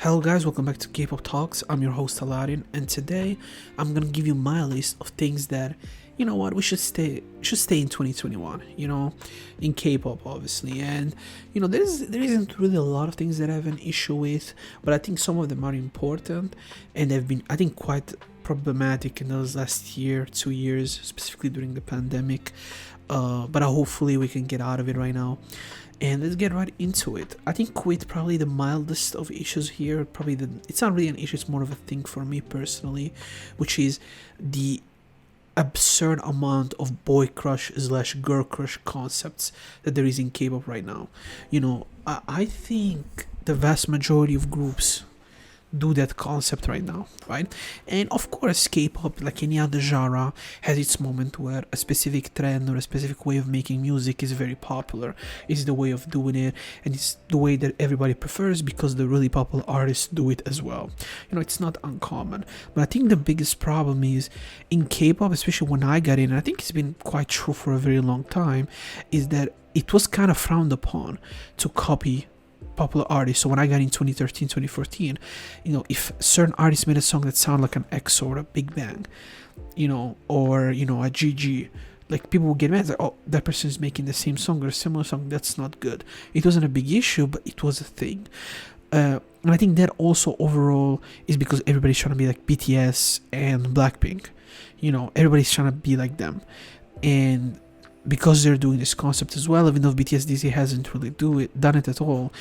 Hello guys, welcome back to K-pop Talks. I'm your host Aladdin, and today I'm gonna give you my list of things that we should stay in 2021. In K-pop obviously, and there isn't really a lot of things that I have an issue with, but I think some of them are important, and they've been, I think, quite problematic in those last year, 2 years, specifically during the pandemic. But hopefully we can get out of it right now. And let's get right into it. I think with probably the mildest of issues here, it's not really an issue, it's more of a thing for me personally, which is the absurd amount of boy crush slash girl crush concepts that there is in K-pop right now. I think the vast majority of groups do that concept right now, right? And of course, K-pop, like any other genre, has its moment where a specific trend or a specific way of making music is very popular. It's the way of doing it, and it's the way that everybody prefers because the really popular artists do it as well. It's not uncommon. But I think the biggest problem is in K-pop, especially when I got in, and I think it's been quite true for a very long time, is that it was kind of frowned upon to copy popular artists. So when I got in 2013, 2014, if certain artists made a song that sounded like an EXO or a Big Bang, or a GG, like people would get mad, like, oh, that person is making the same song or a similar song, that's not good. It wasn't a big issue, but it was a thing. And I think that also overall is because everybody's trying to be like BTS and Blackpink. Everybody's trying to be like them, and because they're doing this concept as well, even though BTS DC hasn't really done it at all,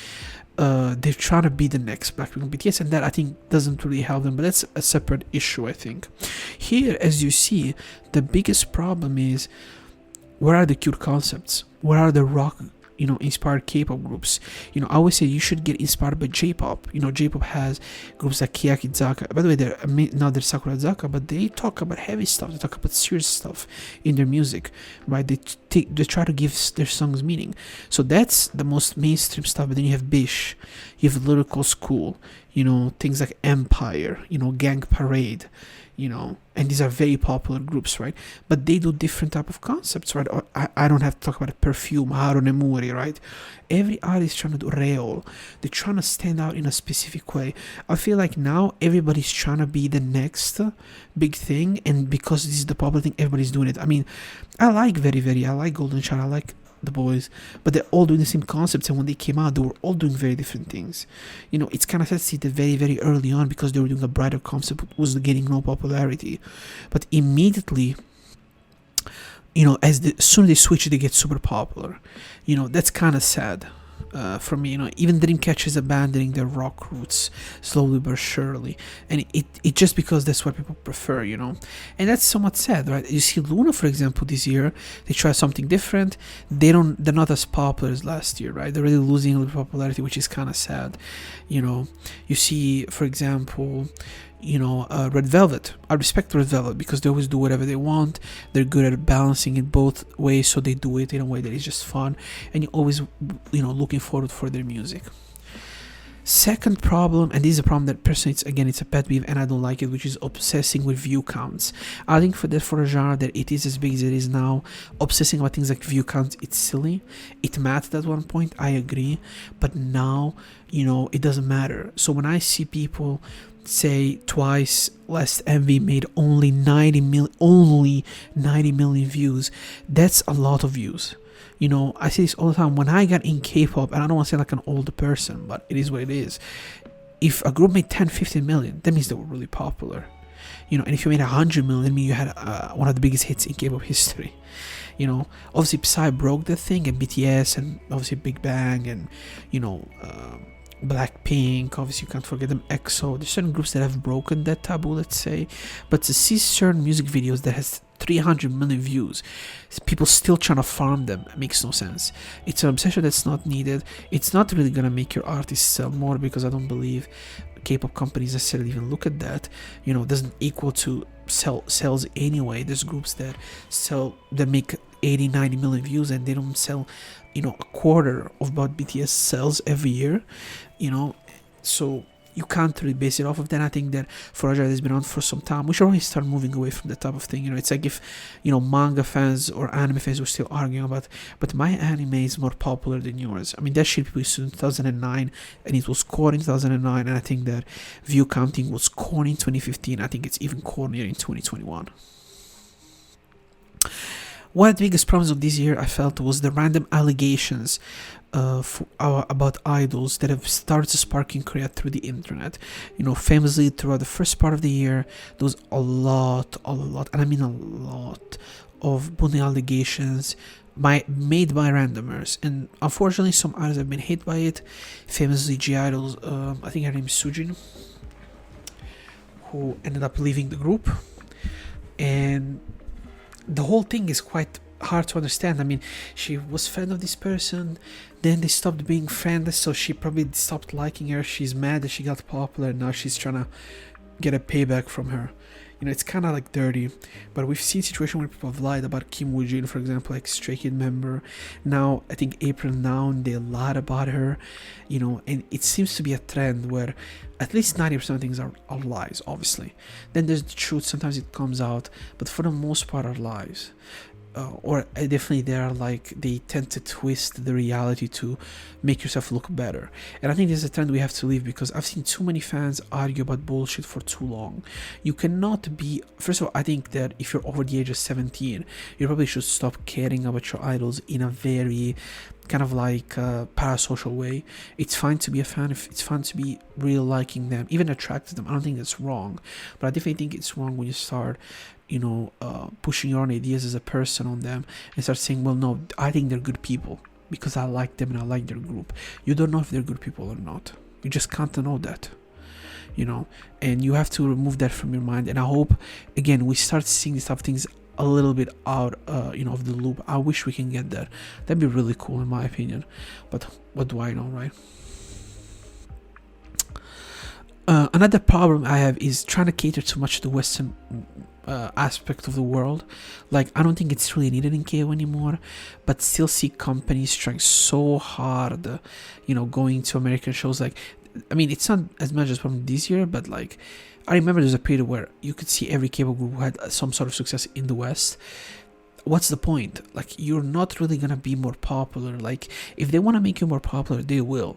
they're trying to be the next Blackpink BTS, and that I think doesn't really help them, but that's a separate issue. I think here, as you see, the biggest problem is, where are the cute concepts? Where are the rock inspired K-pop groups? I always say you should get inspired by J-pop. J-pop has groups like Keyaki Zaka. By the way, they're Sakura Zaka, but they talk about heavy stuff. They talk about serious stuff in their music, right? They try to give their songs meaning. So that's the most mainstream stuff. But then you have Bish, you have Lyrical School, things like Empire, Gang Parade, and these are very popular groups, right? But they do different type of concepts, right? Or I don't have to talk about Perfume, Haru Nemuri, right? Every artist trying to do Reol. They're trying to stand out in a specific way. I feel like now everybody's trying to be the next big thing, and because this is the popular thing, everybody's doing it. I mean, I like I like Golden Child, I like the boys, but they're all doing the same concepts, and when they came out, they were all doing very different things. It's kind of sad to see that very, very early on, because they were doing a brighter concept, was getting no popularity, but immediately, as soon as they switch, they get super popular. That's kind of sad. For me, even Dreamcatcher is abandoning their rock roots slowly but surely, and it just because that's what people prefer, and that's somewhat sad, right? You see Luna, for example, this year they try something different. They're not as popular as last year, right? They're really losing a little popularity, which is kind of sad. You see, for example, Red Velvet. I respect Red Velvet because they always do whatever they want. They're good at balancing it both ways, so they do it in a way that is just fun, and you're always looking forward for their music. Second problem, and this is a problem that personally it's a pet peeve and I don't like it, which is obsessing with view counts. I think for a genre that it is as big as it is now, obsessing about things like view counts, it's silly. It mattered at one point, I agree, but now it doesn't matter. So when I see people say Twice last MV made only 90 million views, that's a lot of views. I say this all the time. When I got in K-pop, and I don't want to say like an older person, but it is what it is. If a group made 10-15 million, that means they were really popular. And if you made 100 million, that means you had one of the biggest hits in K-pop history. Obviously Psy broke the thing, and BTS, and obviously Big Bang, and Blackpink, obviously you can't forget them, EXO. There's certain groups that have broken that taboo, let's say, but to see certain music videos that has 300 million views, people still trying to farm them, makes no sense. It's an obsession that's not needed. It's not really gonna make your artist sell more, because I don't believe K-pop companies necessarily even look at that. It doesn't equal to sales anyway. There's groups that make 80-90 million views, and they don't sell a quarter of what BTS sells every year. So you can't really base it off of that. I think that Fragile has been on for some time. We should really start moving away from that type of thing. It's like if manga fans or anime fans were still arguing about, but my anime is more popular than yours. I mean, that shit we saw in 2009, and it was core in 2009, and I think that view counting was corny in 2015. I think it's even cornier in 2021. One of the biggest problems of this year I felt was the random allegations about idols that have started to spark in Korea through the internet. Famously throughout the first part of the year, there was a lot, and I mean a lot of bullying allegations made by randomers, and unfortunately some idols have been hit by it. Famously G idols, I think her name is Sujin, who ended up leaving the group, and the whole thing is quite hard to understand. I mean, she was fan of this person, then they stopped being friends, so she probably stopped liking her. She's mad that she got popular, and now she's trying to get a payback from her. It's kind of like dirty, but we've seen situations where people have lied about Kim Woo-jin, for example, like Stray Kid member. Now, I think April Noun, they lied about her, and it seems to be a trend where at least 90% of things are lies, obviously. Then there's the truth, sometimes it comes out, but for the most part are lies. Or definitely they tend to twist the reality to make yourself look better, and I think this is a trend we have to leave, because I've seen too many fans argue about bullshit for too long. You cannot be, first of all, I think that if you're over the age of 17, you probably should stop caring about your idols in a very kind of like parasocial way. It's fine to be a fan, it's fun to be real liking them, even attracted them. I don't think that's wrong, but I definitely think it's wrong when you start pushing your own ideas as a person on them and start saying, well, no, I think they're good people because I like them and I like their group. You don't know if they're good people or not. You just can't know that, and you have to remove that from your mind. And I hope, again, we start seeing these type of things a little bit out of the loop. I wish we can get there. That'd be really cool in my opinion, but what do I know, right? Another problem I have is trying to cater too much to the Western aspect of the world. Like, I don't think it's really needed in KO anymore, but still see companies trying so hard, going to American shows. Like, I mean, it's not as much as from this year, but like, I remember there's a period where you could see every K-pop group who had some sort of success in the West. What's the point? Like, you're not really gonna be more popular. Like, if they want to make you more popular, they will,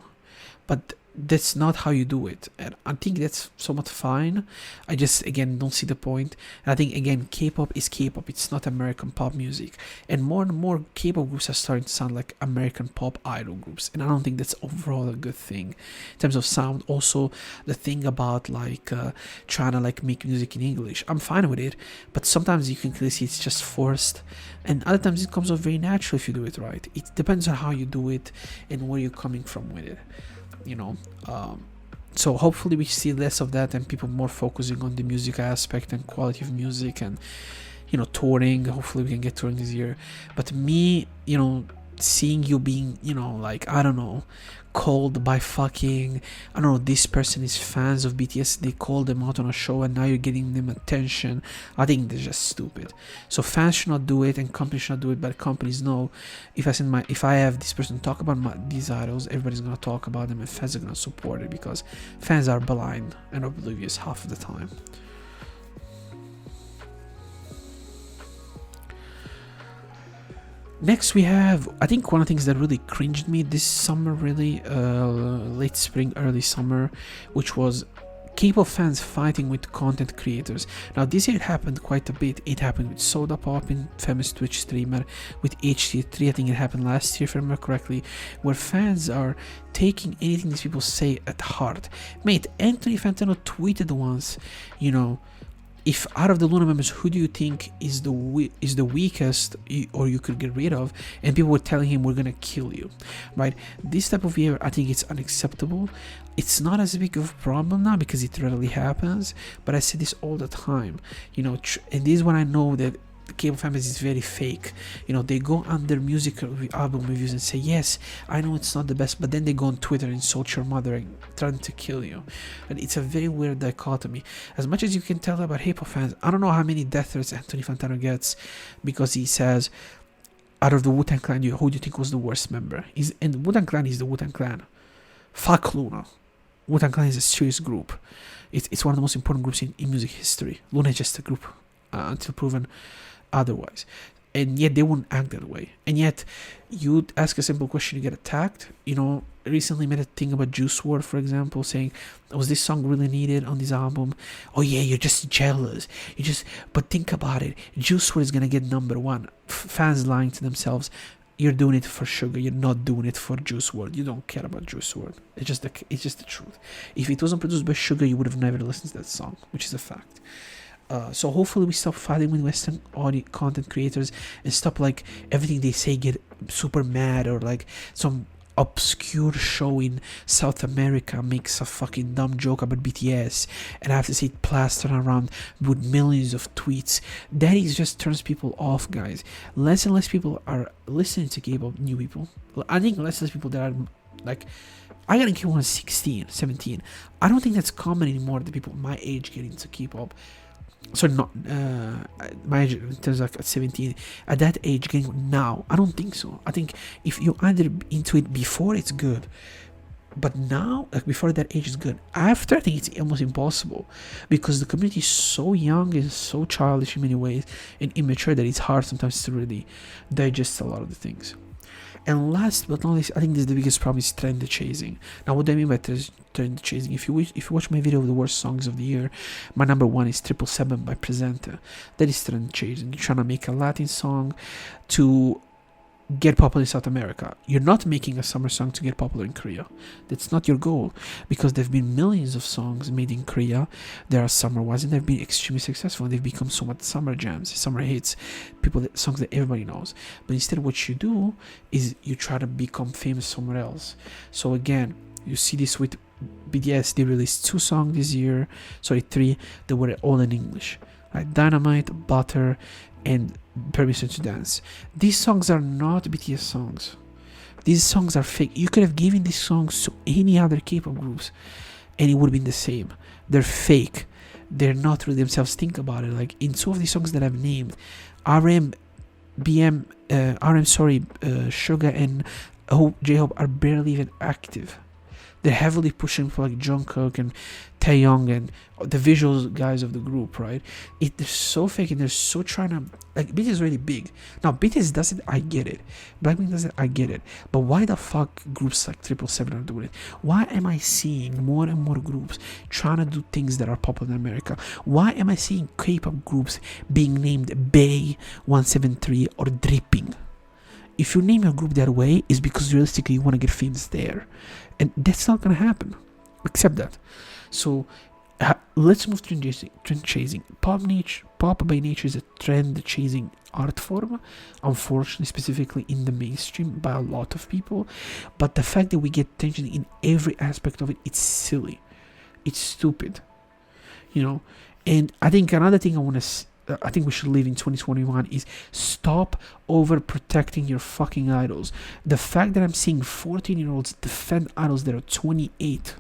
but that's not how you do it, and I think that's somewhat fine. I just, again, don't see the point. And I think, again, K-pop is K-pop. It's not American pop music, and more K-pop groups are starting to sound like American pop idol groups, and I don't think that's overall a good thing in terms of sound. Also, the thing about trying to make music in English, I'm fine with it, but sometimes you can clearly see it's just forced, and other times it comes off very natural if you do it right. It depends on how you do it and where you're coming from with it. So hopefully we see less of that and people more focusing on the music aspect and quality of music and touring. Hopefully we can get touring this year, but me seeing you being I don't know, called by fucking, I don't know, this person is fans of BTS, they called them out on a show and now you're getting them attention. I think they're just stupid. So fans should not do it and companies should not do it, but companies know if I have this person talk about these idols, everybody's gonna talk about them and fans are gonna support it, because fans are blind and oblivious half of the time. Next we have, I think one of the things that really cringed me this summer, really late spring, early summer, which was K-pop fans fighting with content creators. Now this year it happened quite a bit. It happened with Soda Pop, famous Twitch streamer, with HT3, I think it happened last year if I remember correctly, where fans are taking anything these people say at heart. Mate, Anthony Fantano tweeted once, if out of the Luna members, who do you think is the weakest or you could get rid of? And people were telling him, we're gonna kill you, right? This type of behavior, I think it's unacceptable. It's not as big of a problem now because it rarely happens, but I say this all the time, and this is when I know that K-pop fans is very fake. They go under music album reviews and say, yes, I know it's not the best, but then they go on Twitter and insult your mother and trying to kill you. And it's a very weird dichotomy. As much as you can tell about K-pop fans, I don't know how many death threats Anthony Fantano gets because he says, out of the Wu-Tang Clan, who do you think was the worst member? And the Wu-Tang Clan is the Wu-Tang Clan. Fuck Luna. Wu-Tang Clan is a serious group. It's one of the most important groups in music history. Luna is just a group until proven otherwise. And yet they wouldn't act that way. And yet you'd ask a simple question, you get attacked. Recently made a thing about Juice WRLD, for example, saying, was this song really needed on this album? Oh yeah, you're just jealous. But think about it. Juice WRLD is gonna get #1. Fans lying to themselves. You're doing it for Sugar. You're not doing it for Juice WRLD. You don't care about Juice WRLD. It's just the truth. If it wasn't produced by Sugar, you would have never listened to that song, which is a fact. So hopefully we stop fighting with Western audio content creators and stop like everything they say get super mad, or like some obscure show in South America makes a fucking dumb joke about BTS and I have to see it plastered around with millions of tweets. That is just turns people off, guys. Less and less people are listening to K-pop, new people. I think less and less people that are like, I got in K-pop when I was 16, 17. I don't think that's common anymore that people my age get into K-pop. So not my age in terms of like at 17, at that age getting now, I don't think so. I think if you either into it before, it's good, but now, like before that age is good. After, I think it's almost impossible because the community is so young and so childish in many ways and immature that it's hard sometimes to really digest a lot of the things. And last but not least, I think this is the biggest problem, is trend chasing. Now, what do I mean by trend chasing? If you watch my video of the worst songs of the year, my #1 is 777 by Presenta. That is trend chasing. You're trying to make a Latin song to get popular in South America. You're not making a summer song to get popular in Korea. That's not your goal, because there have been millions of songs made in Korea. There are summer ones and they've been extremely successful, and they've become somewhat summer jams, summer hits, songs that everybody knows. But instead, what you do is you try to become famous somewhere else. So again, you see this with BTS. They released 2 songs this year, 3 that were all in English, right? Dynamite, Butter, and Permission to Dance. These songs are not BTS songs. These songs are fake. You could have given these songs to any other K-pop groups and it would have been the same. They're fake. They're not really themselves. Think about it. Like in 2 of these songs that I've named, Suga and J-Hope are barely even active. They're heavily pushing for like Jungkook and Taeyong and the visual guys of the group, right? They're so fake and they're so trying to, like, BTS is really big. Now, BTS does it, I get it. Blackpink does it, I get it. But why the fuck groups like 777 are doing it? Why am I seeing more and more groups trying to do things that are popular in America? Why am I seeing K-pop groups being named Bay 173 or Dripping? If you name your group that way, it's because realistically you want to get famous there. And that's not going to happen. Accept that. So let's move to trend chasing. Pop by nature is a trend chasing art form, unfortunately, specifically in the mainstream by a lot of people. But the fact that we get attention in every aspect of it, it's silly. It's stupid. And I think another thing I think we should leave in 2021 is stop overprotecting your fucking idols. The fact that I'm seeing 14-year-olds defend idols that are 28,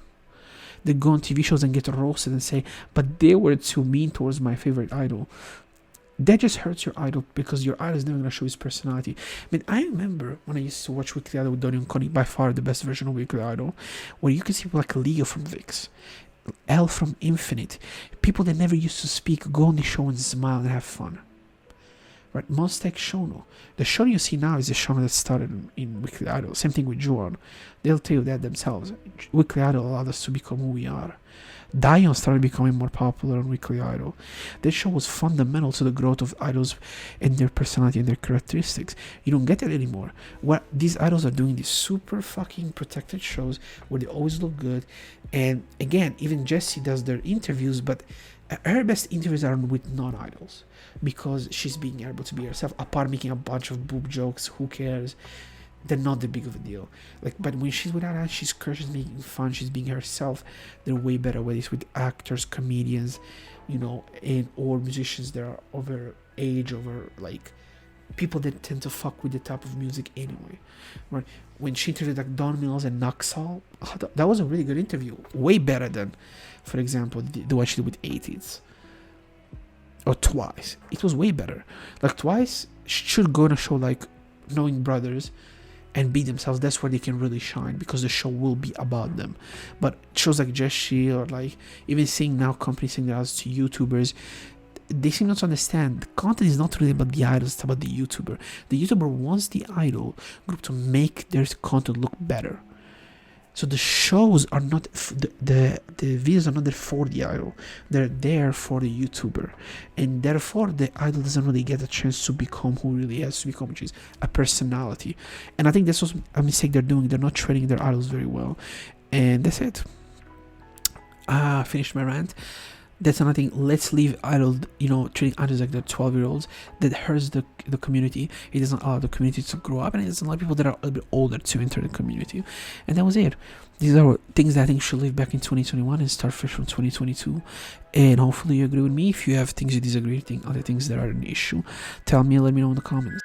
they go on TV shows and get roasted and say, but they were too mean towards my favorite idol. That just hurts your idol, because your idol is never going to show his personality. I mean, I remember when I used to watch Weekly Idol with Donnie and Connie, by far the best version of Weekly Idol, where you can see people like Leo from VIX, L from Infinite, people that never used to speak go on the show and smile and have fun. Right? Mostek Shono. The show you see now is the show that started in Weekly Idol. Same thing with Juan. They'll tell you that themselves. Weekly Idol allowed us to become who we are. Dion started becoming more popular on Weekly Idol. This show was fundamental to the growth of idols and their personality and their characteristics. You don't get that anymore. What these idols are doing, these super fucking protected shows where they always look good. And again, even Jessie does their interviews, but her best interviews are with non-idols because she's being able to be herself. Apart making a bunch of boob jokes, who cares? They're not that big of a deal. But when she's with idols, she's making fun, she's being herself. They're way better ways with actors, comedians, or musicians that are over age, over like people that tend to fuck with the type of music anyway. Right? When she interviewed like Don Mills and Naxal, that was a really good interview. Way better than, for example, the one she did with 80s. Or Twice. It was way better. Like Twice should go on a show like Knowing Brothers and be themselves, that's where they can really shine, because the show will be about them. But shows like Jessie, or like even seeing now companies saying that to YouTubers, they seem not to understand the content is not really about the idols, it's about the YouTuber. The YouTuber wants the idol group to make their content look better. So the shows are not the videos are not there for the idol, they're there for the YouTuber, and therefore the idol doesn't really get a chance to become who he really has to become, which is a personality. And I think that's also a mistake they're doing. They're not treating their idols very well, and that's it. I finished my rant. That's another thing. Let's leave idol, treating idols like they're 12-year-olds. That hurts the community. It doesn't allow the community to grow up, and it doesn't allow people that are a little bit older to enter the community. And that was it. These are things that I think should live back in 2021 and start fresh from 2022. And hopefully you agree with me. If you have things you disagree, other things that are an issue, tell me and let me know in the comments.